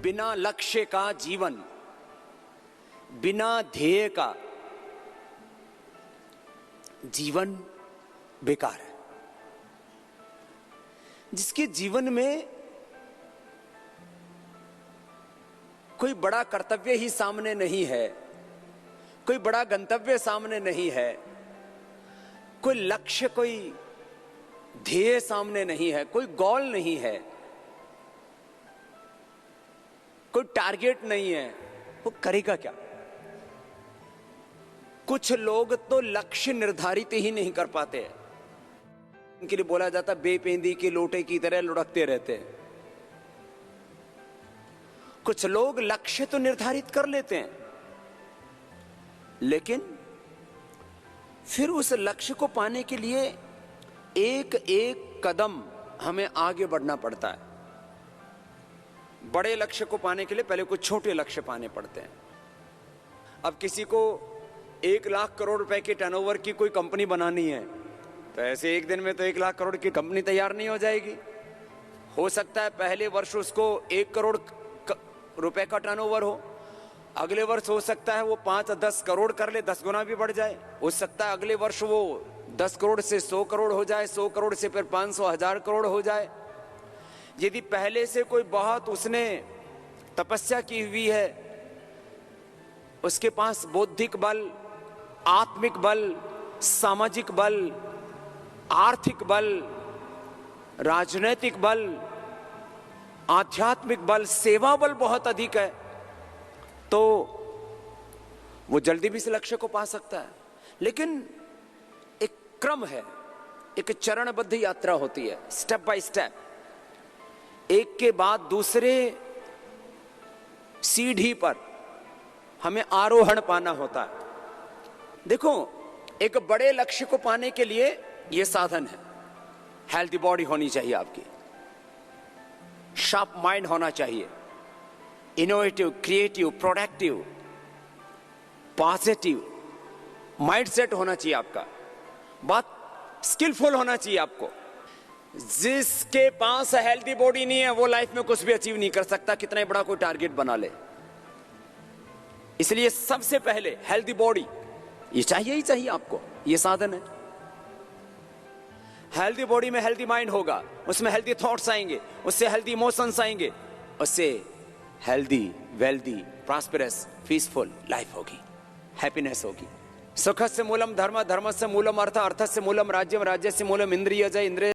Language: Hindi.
बिना लक्ष्य का जीवन, बिना ध्येय का जीवन बेकार है। जिसके जीवन में कोई बड़ा कर्तव्य ही सामने नहीं है, कोई बड़ा गंतव्य सामने नहीं है, कोई लक्ष्य, कोई ध्येय सामने नहीं है, कोई गोल नहीं है, कोई टारगेट नहीं है, वो करेगा क्या? कुछ लोग तो लक्ष्य निर्धारित ही नहीं कर पाते हैं। उनके लिए बोला जाता बेपेंदी के लोटे की तरह लुढ़कते रहते हैं। कुछ लोग लक्ष्य तो निर्धारित कर लेते हैं, लेकिन फिर उस लक्ष्य को पाने के लिए एक एक कदम हमें आगे बढ़ना पड़ता है। बड़े लक्ष्य को पाने के लिए पहले कुछ छोटे लक्ष्य पाने पड़ते हैं। अब किसी को 1 लाख करोड़ रुपए के टर्नओवर की कोई कंपनी बनानी है, तो ऐसे एक दिन में तो 1 लाख करोड़ की कंपनी तैयार नहीं हो जाएगी। हो सकता है पहले वर्ष उसको 1 करोड़ रुपए का टर्नओवर हो, अगले वर्ष हो सकता है वो 5-10 करोड़ कर ले, 10 गुना भी बढ़ जाए। हो सकता है अगले वर्ष वो 10 करोड़ से 100 करोड़ हो जाए, 100 करोड़ से फिर 500-1000 करोड़ हो जाए। यदि पहले से कोई बहुत उसने तपस्या की हुई है, उसके पास बौद्धिक बल, आत्मिक बल, सामाजिक बल, आर्थिक बल, राजनैतिक बल, आध्यात्मिक बल, सेवा बल बहुत अधिक है, तो वो जल्दी भी इस लक्ष्य को पा सकता है। लेकिन एक क्रम है, एक चरणबद्ध यात्रा होती है, स्टेप बाय स्टेप, एक के बाद दूसरे सीढ़ी पर हमें आरोहण पाना होता है। देखो, एक बड़े लक्ष्य को पाने के लिए यह साधन है। हेल्दी बॉडी होनी चाहिए आपकी, शार्प माइंड होना चाहिए, innovative, creative, productive, positive mindset होना चाहिए आपका, बहुत स्किलफुल होना चाहिए आपको। जिसके पास हेल्दी बॉडी नहीं है वो लाइफ में कुछ भी अचीव नहीं कर सकता, कितना ही बड़ा कोई टारगेट बना ले। इसलिए सबसे पहले हेल्दी बॉडी ये चाहिए ही चाहिए आपको, ये साधन है। हेल्दी बॉडी में हेल्दी माइंड होगा, उसमें हेल्दी थॉट्स आएंगे, उससे हेल्दी इमोशंस आएंगे, उससे healthy, wealthy, prosperous, peaceful life होगी, हैप्पीनेस होगी। सुखस्य मूलम धर्म, धर्मस्य मूलम अर्थ, अर्थस्य मूलम राज्यम, राज्यस्य मूलम इंद्रियजय, इंद्रिय